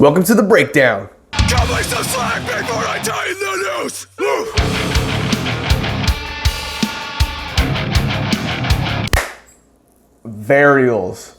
Welcome to the breakdown. Cut me some slack before I tie the noose! Varials.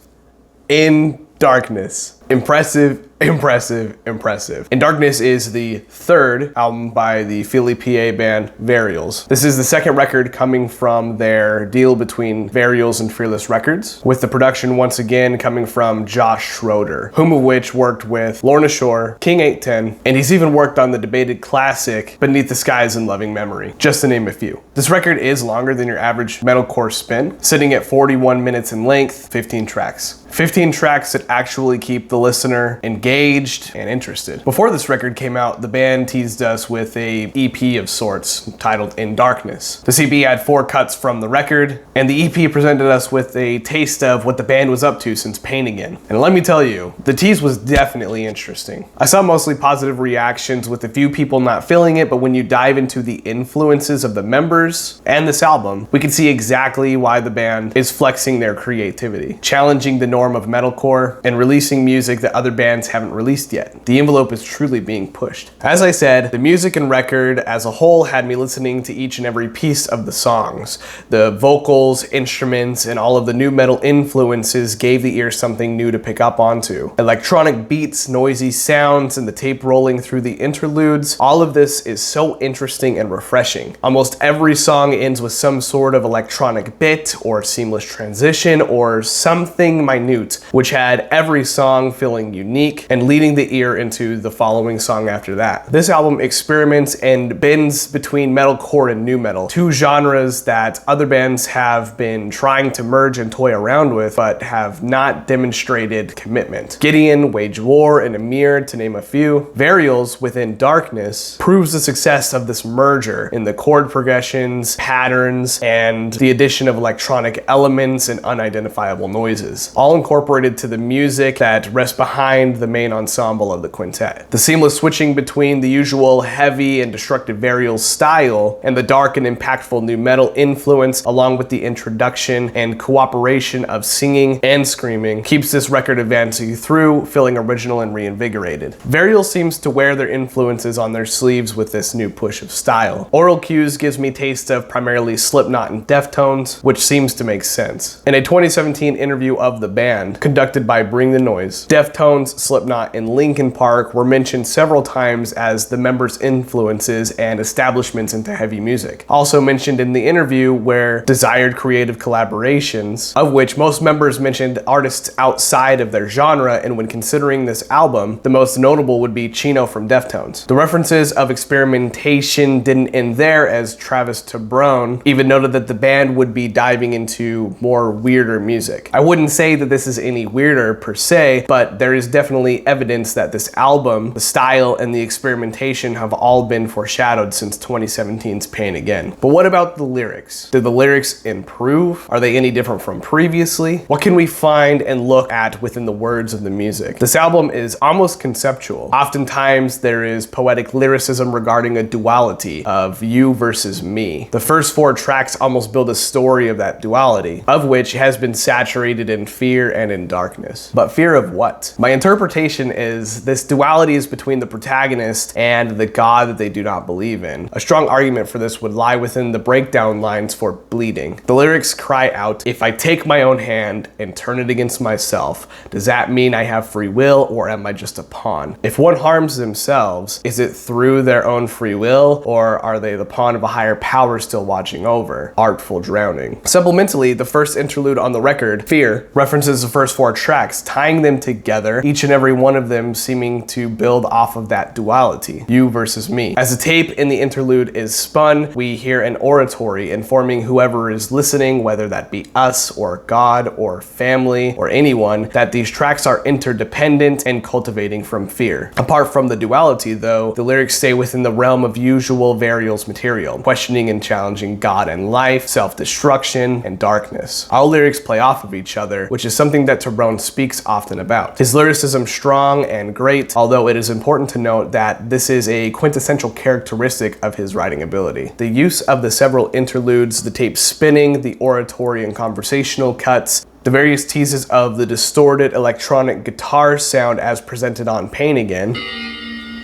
In Darkness. Impressive, impressive, impressive. In Darkness is the third album by the Philly, PA band Varials. This is the second record coming from their deal between Varials and Fearless Records, with the production once again coming from Josh Schroeder, whom of which worked with Lorna Shore, King 810, and he's even worked on the debated classic Beneath the Skies in Loving Memory, just to name a few. This record is longer than your average metalcore spin, sitting at 41 minutes in length, 15 tracks. 15 tracks that actually keep the listener engaged and interested. Before this record came out, the band teased us with a EP of sorts titled In Darkness. The EP had 4 cuts from the record, and the EP presented us with a taste of what the band was up to since Pain Again. And let me tell you, the tease was definitely interesting. I saw mostly positive reactions with a few people not feeling it, but when you dive into the influences of the members and this album, we can see exactly why the band is flexing their creativity, challenging the norm of metalcore, and releasing music that other bands haven't released yet. The envelope is truly being pushed. As I said, the music and record as a whole had me listening to each and every piece of the songs. The vocals, instruments, and all of the new metal influences gave the ear something new to pick up onto. Electronic beats, noisy sounds, and the tape rolling through the interludes, all of this is so interesting and refreshing. Almost every song ends with some sort of electronic bit or seamless transition or something minute, which had every song feeling unique and leading the ear into the following song after that. This album experiments and bends between metalcore and nu metal, two genres that other bands have been trying to merge and toy around with, but have not demonstrated commitment. Gideon, Wage War, and Amir, to name a few. Varials, Within Darkness, proves the success of this merger in the chord progressions, patterns, and the addition of electronic elements and unidentifiable noises, all incorporated to the music that rests behind the main ensemble of the quintet. The seamless switching between the usual heavy and destructive Varials style and the dark and impactful nu metal influence, along with the introduction and cooperation of singing and screaming, keeps this record advancing through, feeling original and reinvigorated. Varials seems to wear their influences on their sleeves with this new push of style. Oral Cues gives me taste of primarily Slipknot and Deftones, which seems to make sense. In a 2017 interview of the band, conducted by Bring the Noise, Deftones, Slipknot, and Linkin Park were mentioned several times as the members' influences and establishments into heavy music. Also mentioned in the interview were desired creative collaborations, of which most members mentioned artists outside of their genre, and when considering this album, the most notable would be Chino from Deftones. The references of experimentation didn't end there, as Travis Tabrone even noted that the band would be diving into more weirder music. I wouldn't say that this is any weirder per se, but there is definitely evidence that this album, the style, and the experimentation have all been foreshadowed since 2017's Pain Again. But what about the lyrics? Did the lyrics improve? Are they any different from previously? What can we find and look at within the words of the music? This album is almost conceptual. Oftentimes there is poetic lyricism regarding a duality of you versus me. The first 4 tracks almost build a story of that duality, of which has been saturated in fear and in darkness. But fear of what? My interpretation is this duality is between the protagonist and the God that they do not believe in. A strong argument for this would lie within the breakdown lines for Bleeding. The lyrics cry out, "If I take my own hand and turn it against myself, does that mean I have free will, or am I just a pawn? If one harms themselves, is it through their own free will, or are they the pawn of a higher power still watching over? Artful drowning." Supplementally, the first interlude on the record, Fear, references the first 4 tracks, tying them together, each and every one of them seeming to build off of that duality, you versus me. As the tape in the interlude is spun, we hear an oratory informing whoever is listening, whether that be us or God or family or anyone, that these tracks are interdependent and cultivating from fear. Apart from the duality though, the lyrics stay within the realm of usual Varials material, questioning and challenging God and life, self-destruction, and darkness. All lyrics play off of each other, which is something that Tabrone speaks often about. His lyricism strong and great, although it is important to note that this is a quintessential characteristic of his writing ability. The use of the several interludes, the tape spinning, the oratory and conversational cuts, The various teases of the distorted electronic guitar sound as presented on Pain Again.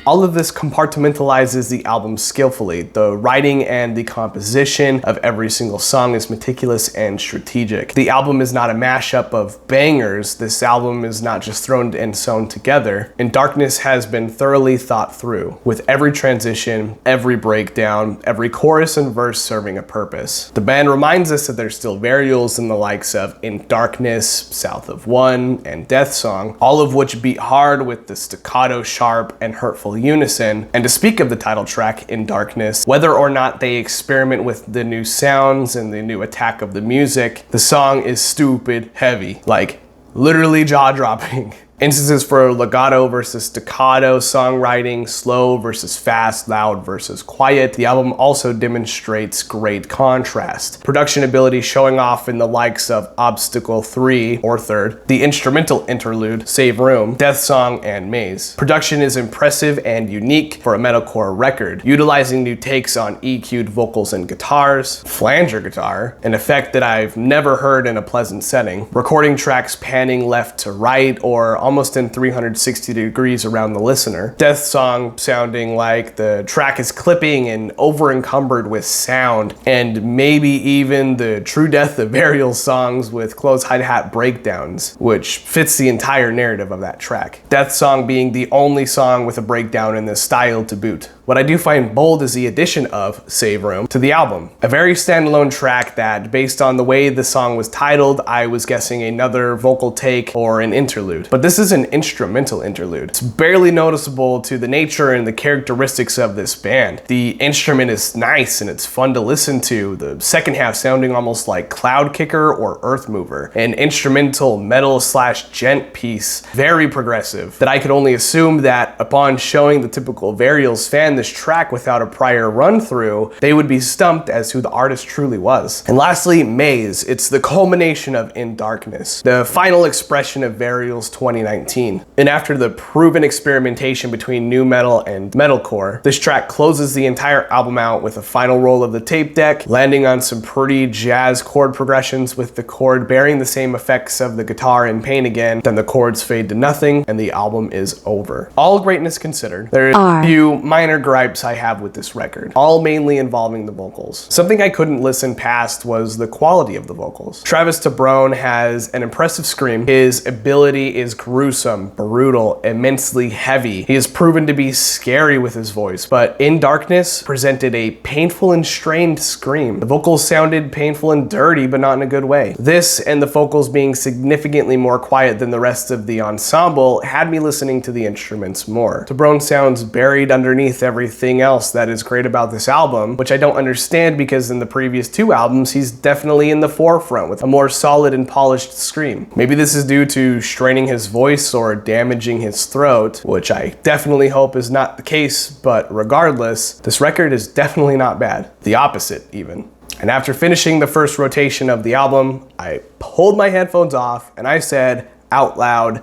All of this compartmentalizes the album skillfully. The writing and the composition of every single song is meticulous and strategic. The album is not a mashup of bangers. This album is not just thrown and sewn together. And Darkness has been thoroughly thought through, with every transition, every breakdown, every chorus and verse serving a purpose. The band reminds us that there's still Varials in the likes of In Darkness, South of One, and Deathsong, all of which beat hard with the staccato, sharp, and hurtful unison. And to speak of the title track, In Darkness, whether or not they experiment with the new sounds and the new attack of the music, the song is stupid heavy, like literally jaw-dropping. Instances for legato versus staccato songwriting, slow versus fast, loud versus quiet. The album also demonstrates great contrast. Production ability showing off in the likes of Obstacle 3 or Third, the instrumental interlude, Save Room, Deathsong, and Maze. Production is impressive and unique for a metalcore record, utilizing new takes on EQ'd vocals and guitars, flanger guitar, an effect that I've never heard in a pleasant setting, recording tracks panning left to right or almost in 360 degrees around the listener. Deathsong sounding like the track is clipping and over encumbered with sound, and maybe even the true death of Varials songs with close hi-hat breakdowns, which fits the entire narrative of that track. Deathsong being the only song with a breakdown in this style to boot. What I do find bold is the addition of Save Room to the album. A very standalone track that, based on the way the song was titled, I was guessing another vocal take or an interlude. But this is an instrumental interlude. It's barely noticeable to the nature and the characteristics of this band. The instrument is nice and it's fun to listen to, the second half sounding almost like Cloud Kicker or Earth Mover. An instrumental metal/gent piece, very progressive, that I could only assume that upon showing the typical Varials fan this track without a prior run through, they would be stumped as who the artist truly was. And lastly, Maze. It's the culmination of In Darkness, the final expression of Varials 2019. And after the proven experimentation between nu metal and metalcore, this track closes the entire album out with a final roll of the tape deck, landing on some pretty jazz chord progressions with the chord bearing the same effects of the guitar in Pain Again. Then the chords fade to nothing and the album is over. All greatness considered, there are a few minor gripes I have with this record, all mainly involving the vocals. Something I couldn't listen past was the quality of the vocals. Travis Tabrone has an impressive scream. His ability is gruesome, brutal, immensely heavy. He has proven to be scary with his voice, but In Darkness presented a painful and strained scream. The vocals sounded painful and dirty, but not in a good way. This and the vocals being significantly more quiet than the rest of the ensemble had me listening to the instruments more. Tabrone sounds buried underneath everything else that is great about this album, which I don't understand because in the previous two albums, he's definitely in the forefront with a more solid and polished scream. Maybe this is due to straining his voice or damaging his throat, which I definitely hope is not the case, but regardless, this record is definitely not bad. The opposite, even. And after finishing the first rotation of the album, I pulled my headphones off and I said out loud,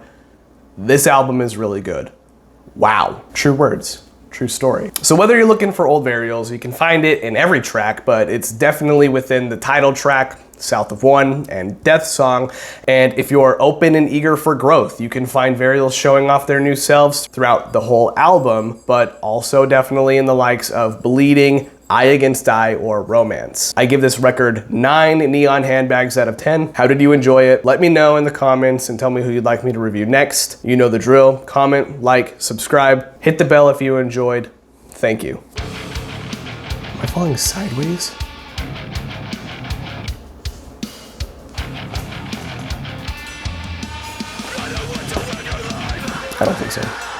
this album is really good. Wow. True words. True story. So whether you're looking for old Varials, you can find it in every track, but it's definitely within the title track, South of One, and Deathsong. And if you're open and eager for growth, you can find Varials showing off their new selves throughout the whole album, but also definitely in the likes of Bleeding, Eye Against Eye, or Romance. I give this record 9 neon handbags out of 10. How did you enjoy it? Let me know in the comments and tell me who you'd like me to review next. You know the drill. Comment, like, subscribe, hit the bell if you enjoyed. Thank you. Am I falling sideways? I don't think so.